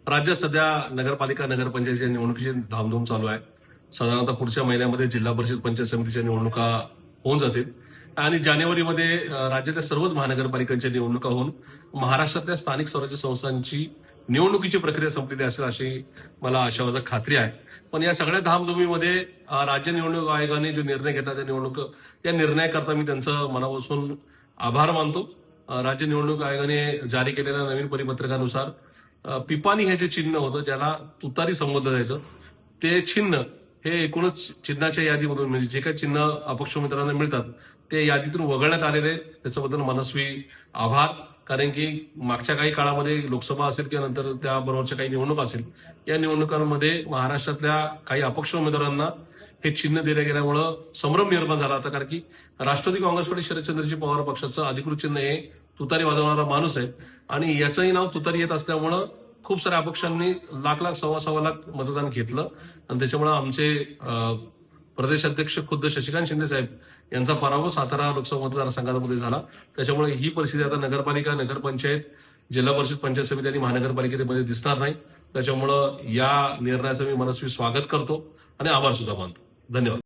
राज्यात सध्या नगरपालिका नगरपंचायतीच्या निवडणुकीची धामधूम चालू आहे. साधारणतः पुढच्या महिन्यामध्ये जिल्हा परिषद पंचायत समितीच्या निवडणुका होऊन जातील आणि जानेवारीमध्ये राज्यातल्या सर्वच महानगरपालिकांच्या निवडणुका होऊन महाराष्ट्रातल्या स्थानिक स्वराज्य संस्थांची निवडणुकीची प्रक्रिया संपलेली असेल अशी मला आशावाचा खात्री आहे. पण या सगळ्या धामधुमीमध्ये राज्य निवडणूक आयोगाने जो निर्णय घेतला त्या निर्णयाकरता मी त्यांचं मनापासून आभार मानतो. राज्य निवडणूक आयोगाने जारी केलेल्या नवीन परिपत्रकानुसार पिपाणी हे जे चिन्ह होतं ज्याला तुतारी संबोधलं जायचं ते चिन्ह हे एकूणच चिन्हाच्या यादीमधून म्हणजे जे काही चिन्ह अपक्ष उमेदवारांना मिळतात ते यादीतून वगळण्यात आलेले त्याच्याबद्दल मनस्वी आभार. कारण की मागच्या काही काळामध्ये लोकसभा असेल किंवा नंतर त्याबरोबरच्या काही निवडणुका असेल या निवडणुकांमध्ये महाराष्ट्रातल्या काही अपक्ष उमेदवारांना हे चिन्ह दिलं गेल्यामुळं संभ्रम निर्माण झाला होता. कारण की राष्ट्रवादी काँग्रेस पार्टी शरदचंद्रजी पवार पक्षाचं अधिकृत चिन्ह हे तुतारी वाजवणारा माणूस आहे आणि याचंही नाव तुतारी येत असल्यामुळं खूप साऱ्या अपक्षांनी लाख सव्वा लाख मतदान घेतलं आणि त्याच्यामुळे आमचे प्रदेश अध्यक्ष खुद्द शशिकांत शिंदे साहेब यांचा पराभव सातारा लोकसभा मतदारसंघामध्ये झाला. त्याच्यामुळे ही परिस्थिती आता नगरपालिका नगरपंचायत जिल्हा परिषद पंचायत समिती आणि महानगरपालिकेमध्ये दिसणार नाही. त्याच्यामुळं या निर्णयाचं मी मनस्वी स्वागत करतो आणि आभार सुद्धा मानतो. धन्यवाद.